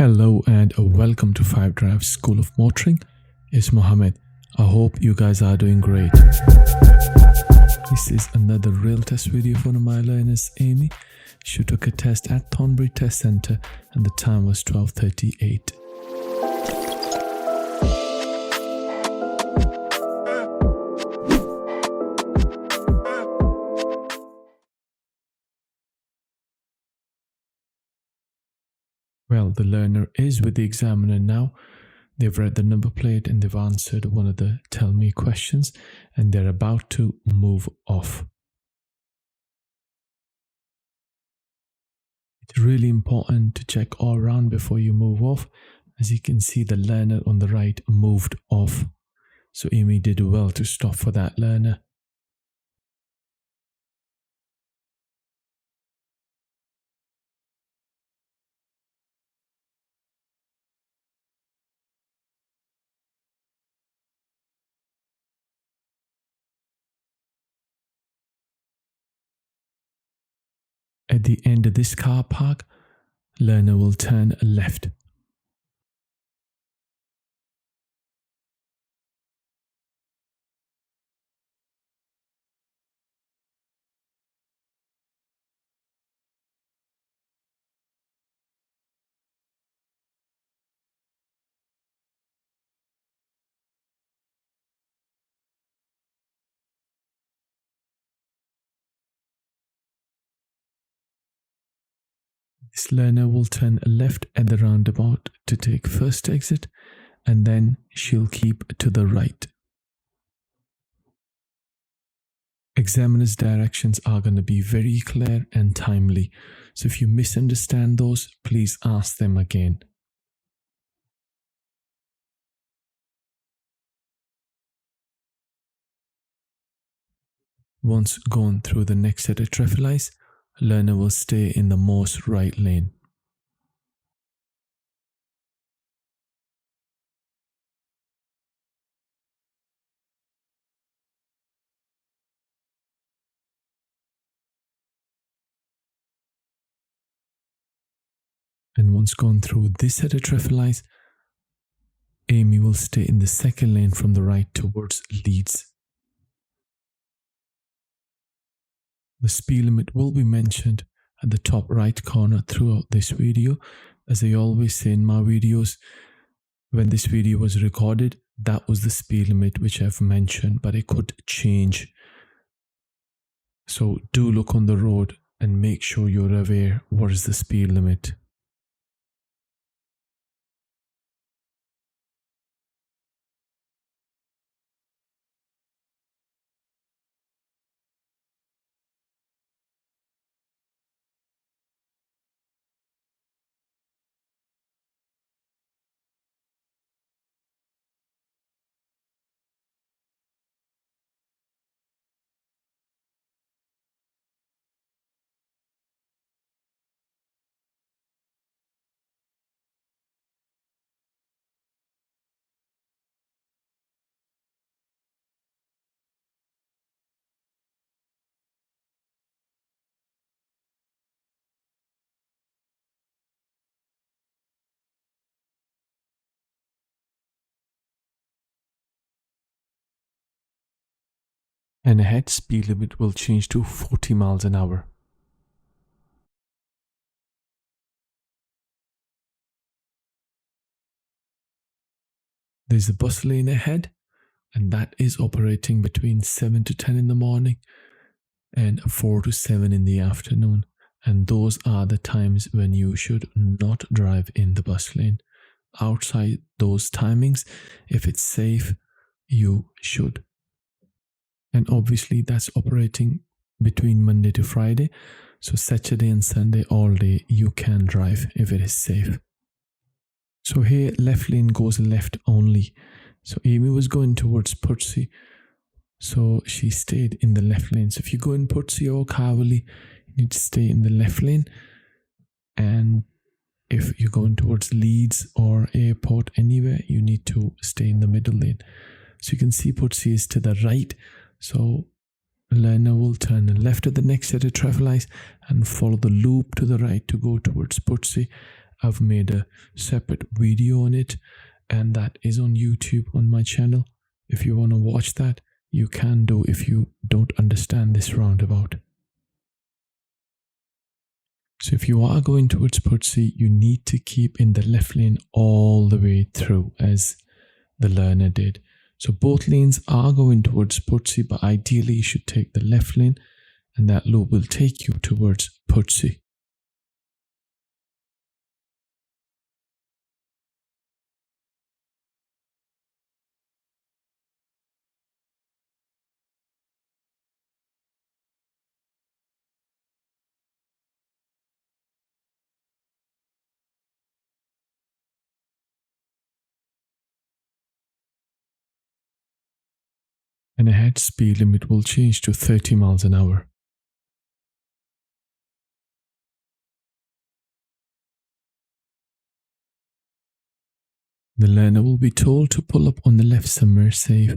Hello and welcome to 5 Drive School of Motoring. It's Mohammed. I hope you guys are doing great. This is another real test video for one of my learners, Amy. She took a test at Thornbury Test Centre and the time was 12:38. Well, the learner is with the examiner now. They've read the number plate and they've answered one of the tell me questions and they're about to move off. It's really important to check all around before you move off. As you can see, the learner on the right moved off. So Amy did well to stop for that learner. At the end of this car park, learner will turn left. This learner will turn left at the roundabout to take first exit and then she'll keep to the right. Examiner's directions are going to be very clear and timely. So if you misunderstand those, please ask them again. Once gone through the next set of traffic lights, learner will stay in the most right lane. And once gone through this set of traffic lights, Amy will stay in the second lane from the right towards Leeds. The speed limit will be mentioned at the top right corner throughout this video. As I always say in my videos, when this video was recorded, that was the speed limit which I've mentioned, but it could change. So do look on the road and make sure you're aware what is the speed limit. And ahead, speed limit will change to 40 miles an hour. There's a bus lane ahead, and that is operating between 7 to 10 in the morning and 4 to 7 in the afternoon. And those are the times when you should not drive in the bus lane. Outside those timings, if it's safe, you should. And obviously that's operating between Monday to Friday. So Saturday and Sunday all day you can drive if it is safe. So here left lane goes left only. So Amy was going towards Pudsey. So she stayed in the left lane. So if you go in Pudsey or Carverley, you need to stay in the left lane. And if you're going towards Leeds or airport, anywhere, you need to stay in the middle lane. So you can see Pudsey is to the right. So learner will turn left at the next set of traffic lights and follow the loop to the right to go towards Pudsey. I've made a separate video on it, and that is on YouTube on my channel. If you want to watch that, you can do if you don't understand this roundabout. So if you are going towards Pudsey, you need to keep in the left lane all the way through, as the learner did. So both lanes are going towards Pudsey, but ideally you should take the left lane, and that loop will take you towards Pudsey. And ahead speed limit will change to 30 miles an hour. The learner will be told to pull up on the left somewhere safe.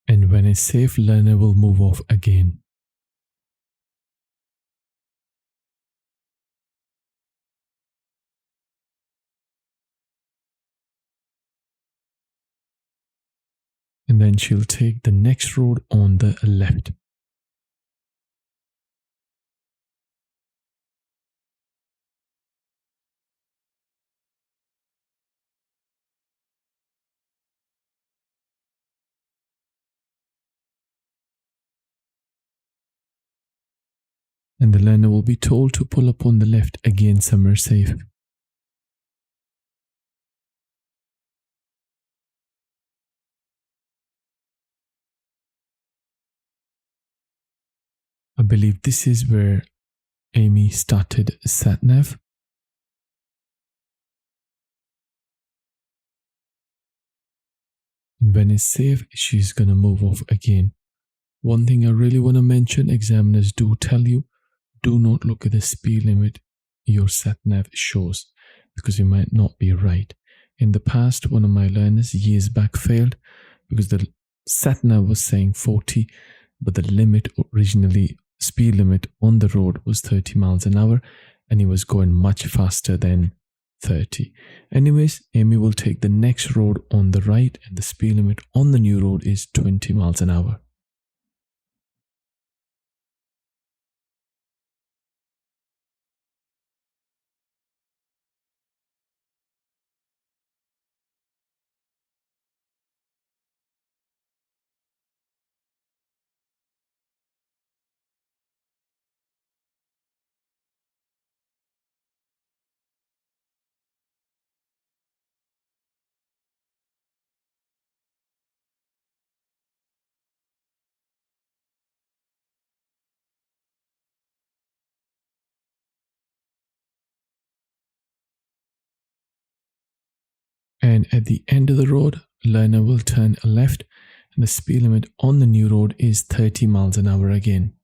And when it's safe, learner will move off again. And then she'll take the next road on the left. And the learner will be told to pull up on the left again somewhere safe. I believe this is where Amy started sat-nav. And when it's safe, she's going to move off again. One thing I really want to mention, examiners do tell you, do not look at the speed limit your sat-nav shows, because you might not be right. In the past, one of my learners years back failed because the sat-nav was saying 40, but the limit originally, speed limit on the road was 30 miles an hour, and he was going much faster than 30. Anyways, Amy will take the next road on the right, and the speed limit on the new road is 20 miles an hour. And at the end of the road, learner will turn left, and the speed limit on the new road is 30 miles an hour again.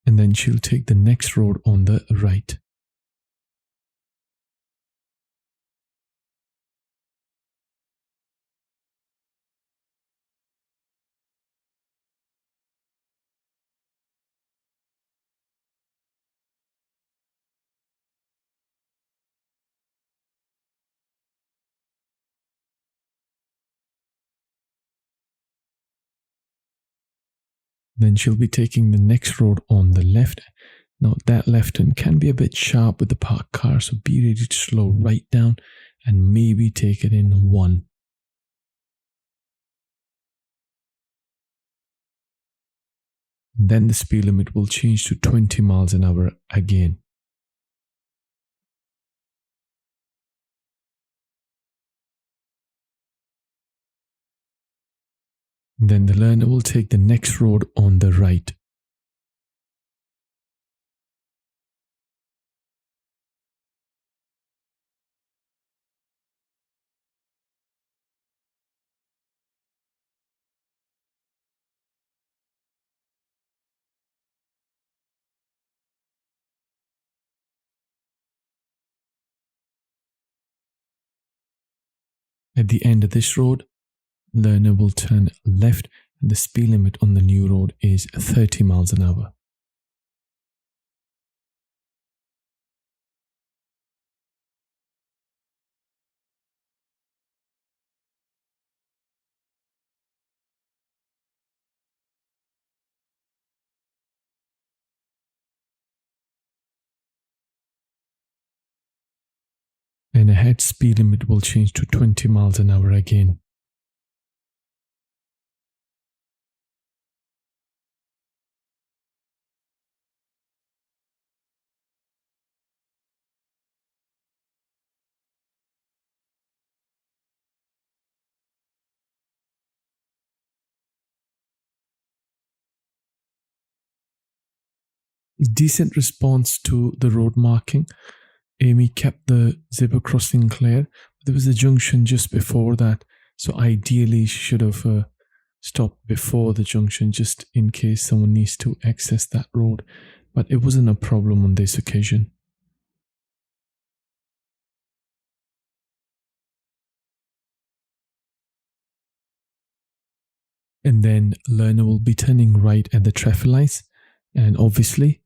And then she'll take the next road on the right. Then she'll be taking the next road on the left. Now that left turn can be a bit sharp with the parked car, so be ready to slow right down and maybe take it in one. Then the speed limit will change to 20 miles an hour again. Then the learner will take the next road on the right. At the end of this road, learner will turn left and the speed limit on the new road is 30 miles an hour. And ahead speed limit will change to 20 miles an hour again. Decent response to the road marking. Amy kept the zebra crossing clear. There was a junction just before that, so ideally she should have stopped before the junction just in case someone needs to access that road, but it wasn't a problem on this occasion. And then learner will be turning right at the traffic lights, and obviously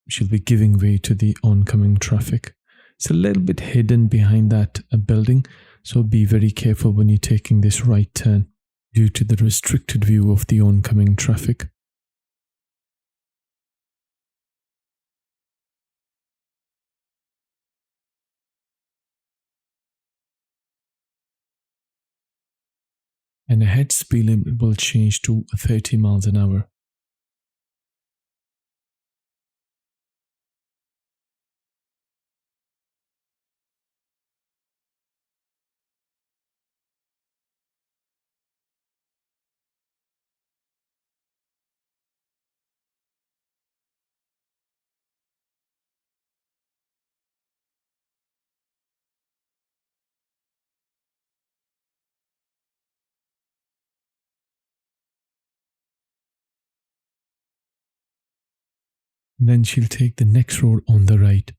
she'll be giving way to the oncoming traffic. It's a little bit hidden behind that building, so be very careful when you're taking this right turn due to the restricted view of the oncoming traffic. And ahead speed limit will change to 30 miles an hour. Then she'll take the next road on the right.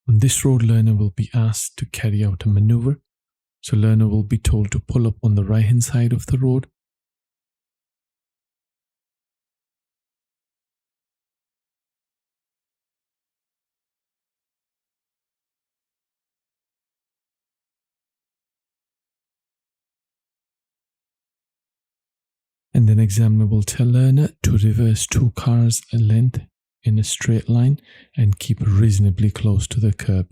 On this road, learner will be asked to carry out a maneuver. So learner will be told to pull up on the right hand side of the road. And then examiner will tell learner to reverse 2 cars a length in a straight line and keep reasonably close to the curb.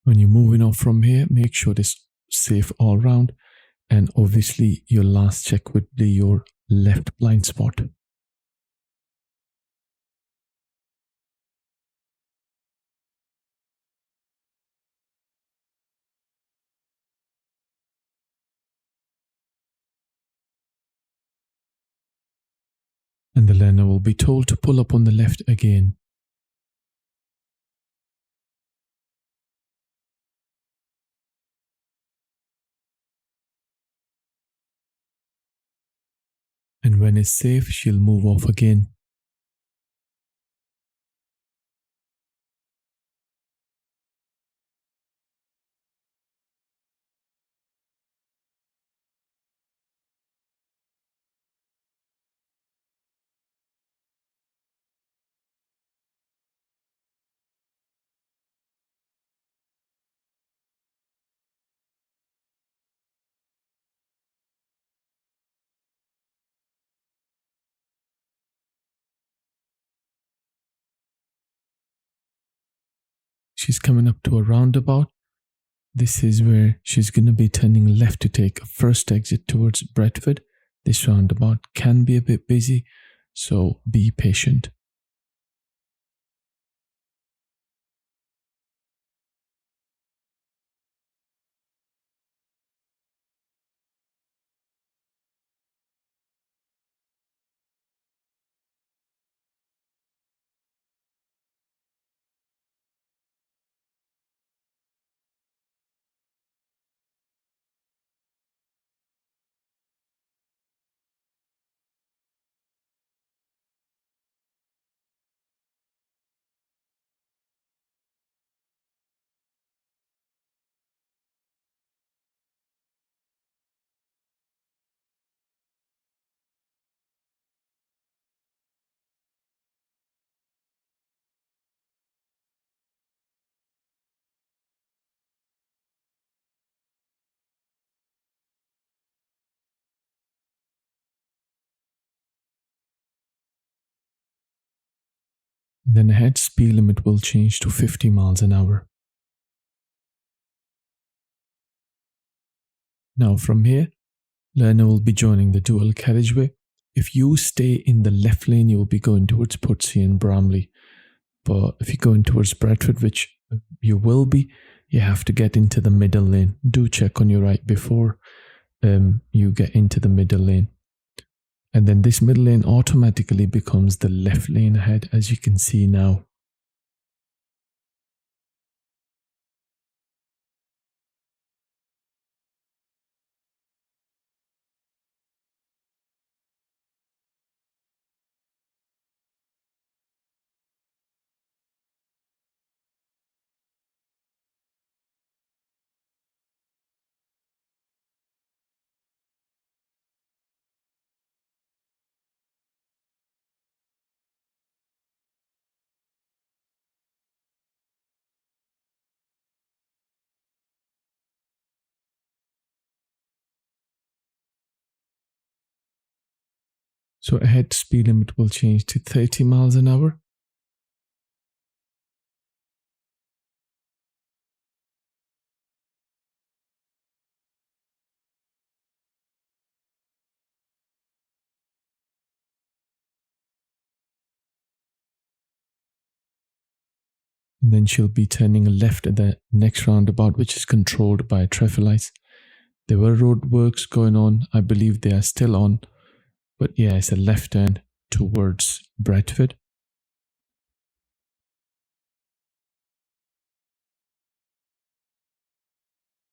When you're moving off from here, make sure it's safe all round, and obviously your last check would be your left blind spot. And the learner will be told to pull up on the left again. And when it's safe, she'll move off again. She's coming up to a roundabout. This is where she's going to be turning left to take a first exit towards Bradford. This roundabout can be a bit busy, so be patient. Then ahead, speed limit will change to 50 miles an hour. Now from here, learner will be joining the dual carriageway. If you stay in the left lane, you will be going towards Pudsey and Bramley. But if you're going towards Bradford, which you will be, you have to get into the middle lane. Do check on your right before you get into the middle lane. And then this middle lane automatically becomes the left lane ahead, as you can see now. So ahead, speed limit will change to 30 miles an hour. And then she'll be turning left at the next roundabout, which is controlled by traffic lights. There were road works going on. I believe they are still on. But yeah, it's a left turn towards Bradford.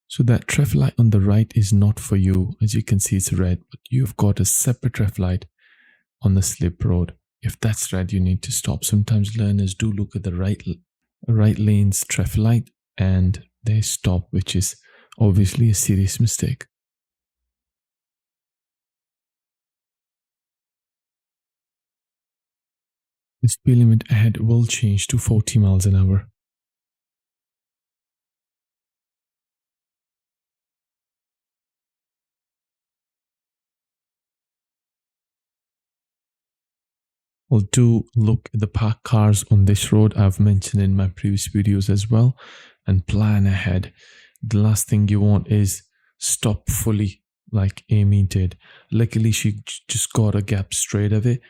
So that traffic light on the right is not for you. As you can see, it's red, but you've got a separate traffic light on the slip road. If that's red, you need to stop. Sometimes learners do look at the right lane's traffic light and they stop, which is obviously a serious mistake. The speed limit ahead will change to 40 miles an hour. Well, do look at the parked cars on this road. I've mentioned in my previous videos as well, and plan ahead. The last thing you want is stop fully like Amy did. Luckily, she just got a gap straight away.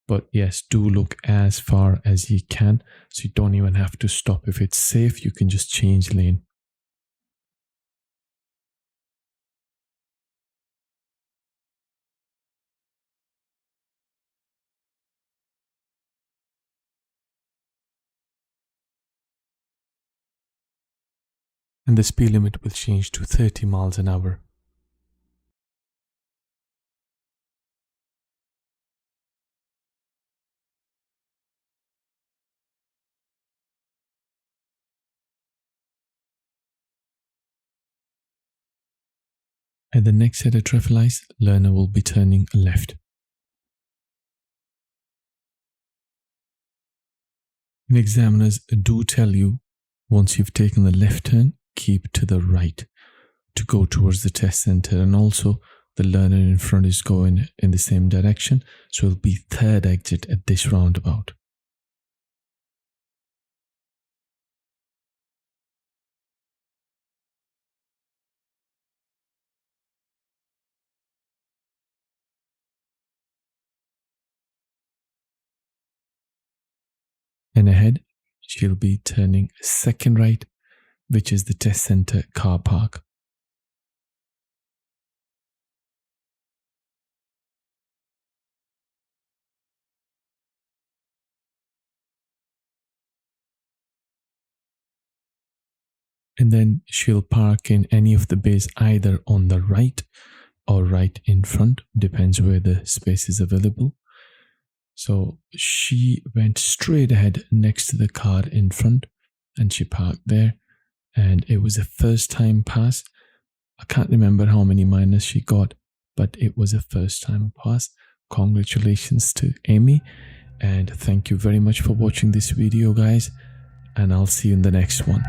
But yes, do look as far as you can, so you don't even have to stop. If it's safe, you can just change lane. And the speed limit will change to 30 miles an hour. At the next set of traffic lights, learner will be turning left. And examiners do tell you, once you've taken the left turn, keep to the right to go towards the test center. And also, the learner in front is going in the same direction, so it'll be third exit at this roundabout. and ahead she'll be turning second right, which is the test center car park. And then she'll park in any of the bays either on the right or right in front, depends where the space is available. So she went straight ahead next to the car in front and she parked there, and it was a first time pass. I can't remember how many minors she got, but it was a first time pass. Congratulations to Amy, and thank you very much for watching this video, guys, and I'll see you in the next one.